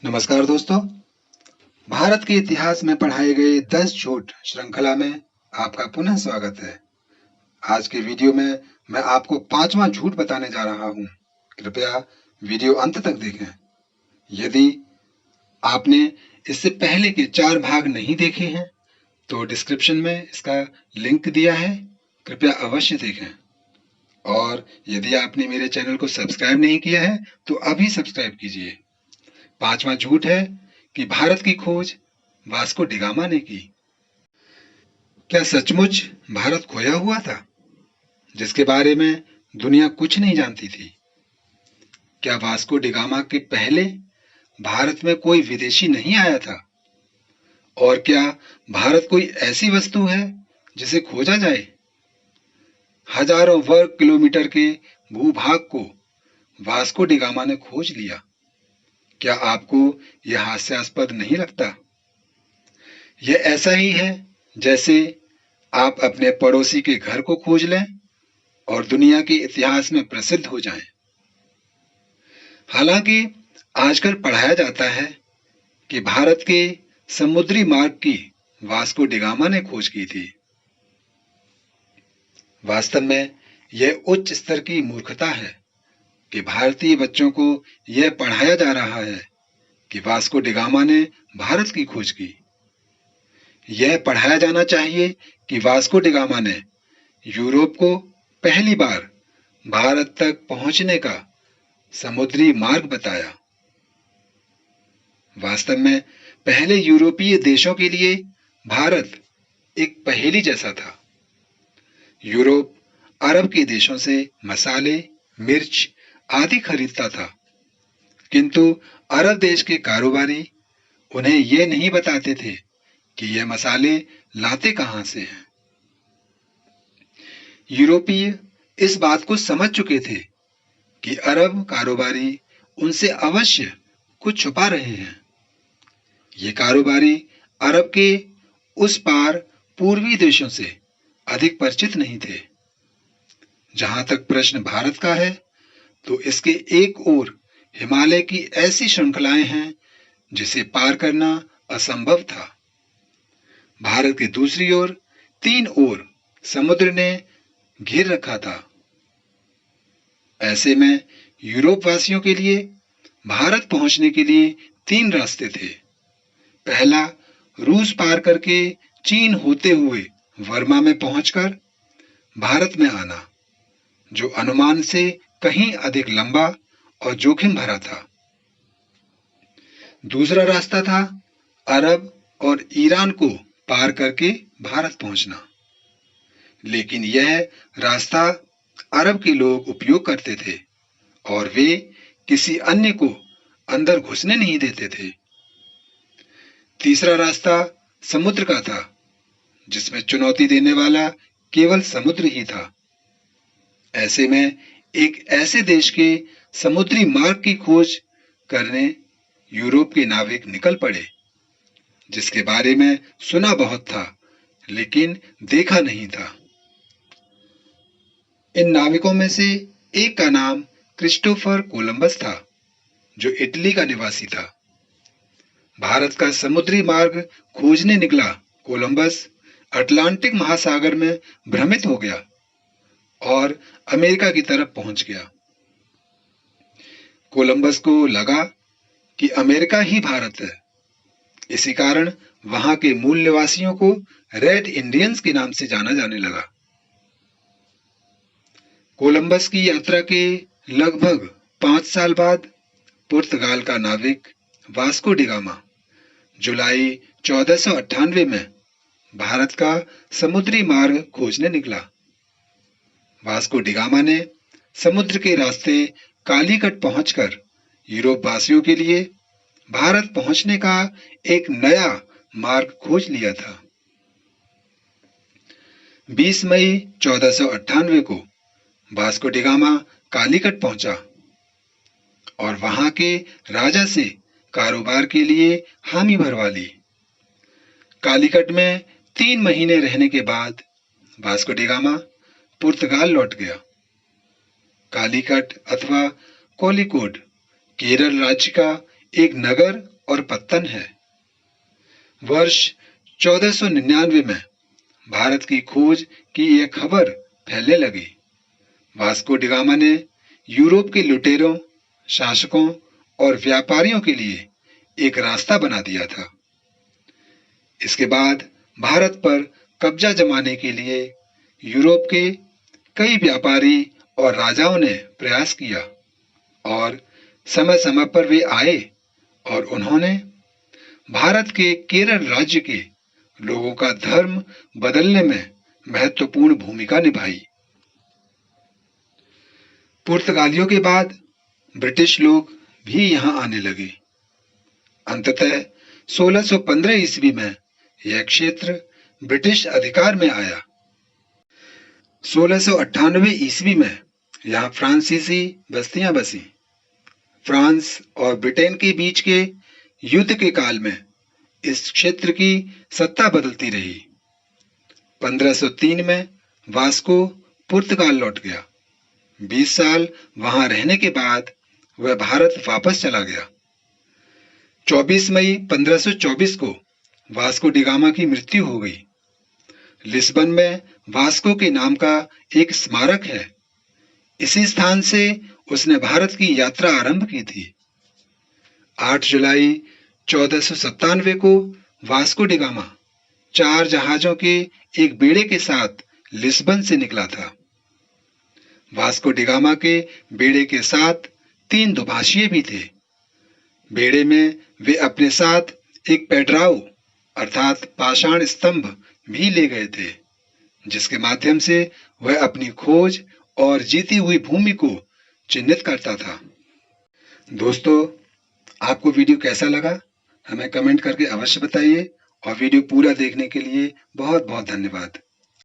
नमस्कार दोस्तों। भारत के इतिहास में पढ़ाए गए 10 झूठ श्रृंखला में आपका पुनः स्वागत है। आज के वीडियो में मैं आपको 5वां झूठ बताने जा रहा हूं। कृपया वीडियो अंत तक देखें। यदि आपने इससे पहले के 4 भाग नहीं देखे हैं तो डिस्क्रिप्शन में इसका लिंक दिया है, कृपया अवश्य देखें। और यदि आपने मेरे चैनल को सब्सक्राइब नहीं किया है तो अभी सब्सक्राइब कीजिए। 5वां झूठ है कि भारत की खोज वास्को डिगामा ने की। क्या सचमुच भारत खोया हुआ था, जिसके बारे में दुनिया कुछ नहीं जानती थी? क्या वास्को डिगामा के पहले भारत में कोई विदेशी नहीं आया था? और क्या भारत कोई ऐसी वस्तु है जिसे खोजा जाए? हजारों वर्ग किलोमीटर के भूभाग को वास्को डिगामा ने खोज लिया। क्या आपको यह हास्यास्पद नहीं लगता? यह ऐसा ही है जैसे आप अपने पड़ोसी के घर को खोज लें और दुनिया के इतिहास में प्रसिद्ध हो जाएं। हालांकि आजकल पढ़ाया जाता है कि भारत के समुद्री मार्ग की वास्को डिगामा ने खोज की थी। वास्तव में यह उच्च स्तर की मूर्खता है कि भारतीय बच्चों को यह पढ़ाया जा रहा है कि वास्को डिगामा ने भारत की खोज की। यह पढ़ाया जाना चाहिए कि वास्को डिगामा ने यूरोप को पहली बार भारत तक पहुंचने का समुद्री मार्ग बताया। वास्तव में पहले यूरोपीय देशों के लिए भारत एक पहेली जैसा था। यूरोप अरब के देशों से मसाले, मिर्च आदि खरीदता था, किंतु अरब देश के कारोबारी उन्हें यह नहीं बताते थे कि यह मसाले लाते कहां से हैं। यूरोपीय इस बात को समझ चुके थे कि अरब कारोबारी उनसे अवश्य कुछ छुपा रहे हैं। ये कारोबारी अरब के उस पार पूर्वी देशों से अधिक परिचित नहीं थे। जहां तक प्रश्न भारत का है तो इसके एक ओर हिमालय की ऐसी श्रृंखलाएं हैं जिसे पार करना असंभव था। भारत की दूसरी ओर 3 ओर समुद्र ने घेर रखा था। ऐसे में यूरोप वासियों के लिए भारत पहुंचने के लिए 3 रास्ते थे। पहला, रूस पार करके चीन होते हुए वर्मा में पहुंचकर भारत में आना, जो अनुमान से कहीं अधिक लंबा और जोखिम भरा था। दूसरा रास्ता था अरब और ईरान को पार करके भारत पहुंचना, लेकिन यह रास्ता अरब के लोग उपयोग करते थे और वे किसी अन्य को अंदर घुसने नहीं देते थे। तीसरा रास्ता समुद्र का था, जिसमें चुनौती देने वाला केवल समुद्र ही था। ऐसे में एक ऐसे देश के समुद्री मार्ग की खोज करने यूरोप के नाविक निकल पड़े, जिसके बारे में सुना बहुत था लेकिन देखा नहीं था। इन नाविकों में से एक का नाम क्रिस्टोफर कोलंबस था, जो इटली का निवासी था। भारत का समुद्री मार्ग खोजने निकला कोलंबस अटलांटिक महासागर में भ्रमित हो गया और अमेरिका की तरफ पहुंच गया। कोलंबस को लगा कि अमेरिका ही भारत है। इसी कारण वहां के मूल निवासियों को रेड इंडियंस के नाम से जाना जाने लगा। कोलंबस की यात्रा के लगभग 5 साल बाद पुर्तगाल का नाविक वास्को डिगामा जुलाई 1498 में भारत का समुद्री मार्ग खोजने निकला। वास्को डिगामा ने समुद्र के रास्ते कालीकट पहुंचकर यूरोप वासियों के लिए भारत पहुंचने का एक नया मार्ग खोज लिया था। 20 मई 1498 को वास्को डिगामा कालीकट पहुंचा और वहां के राजा से कारोबार के लिए हामी भरवा ली। कालीकट में 3 महीने रहने के बाद वास्को डिगामा पुर्तगाल लौट गया। कालीकट अथवा कोलिकोड केरल राज्य का एक नगर और पत्तन है। वर्ष 1499 में भारत की खोज की यह खबर फैलने लगी। वास्को डी गामा ने यूरोप के लुटेरों, शासकों और व्यापारियों के लिए एक रास्ता बना दिया था। इसके बाद भारत पर कब्जा जमाने के लिए यूरोप के कई व्यापारी और राजाओं ने प्रयास किया और समय समय पर वे आए और उन्होंने भारत के केरल राज्य के लोगों का धर्म बदलने में महत्वपूर्ण भूमिका निभाई। पुर्तगालियों के बाद ब्रिटिश लोग भी यहां आने लगे। अंततः 1615 ईस्वी में यह क्षेत्र ब्रिटिश अधिकार में आया। 1698 ईस्वी में यहाँ फ्रांसीसी बस्तियां बसी। फ्रांस और ब्रिटेन के बीच के युद्ध के काल में इस क्षेत्र की सत्ता बदलती रही। 1503 में वास्को पुर्तगाल लौट गया। 20 साल वहां रहने के बाद वह भारत वापस चला गया। 24 मई 1524 को वास्को डी गामा की मृत्यु हो गई। लिस्बन में वास्को के नाम का एक स्मारक है। इसी स्थान से उसने भारत की यात्रा आरंभ की थी। 8 जुलाई 1497 को वास्को डी गामा 4 जहाजों के एक बेड़े के साथ लिस्बन से निकला था। वास्को डी गामा के बेड़े के साथ 3 दुभाषिए भी थे। बेड़े में वे अपने साथ एक पेड्राओ अर्थात पाषाण स्तंभ भी ले गए थे, जिसके माध्यम से वह अपनी खोज और जीती हुई भूमि को चिन्हित करता था। दोस्तों, आपको वीडियो कैसा लगा हमें कमेंट करके अवश्य बताइए और वीडियो पूरा देखने के लिए बहुत बहुत धन्यवाद।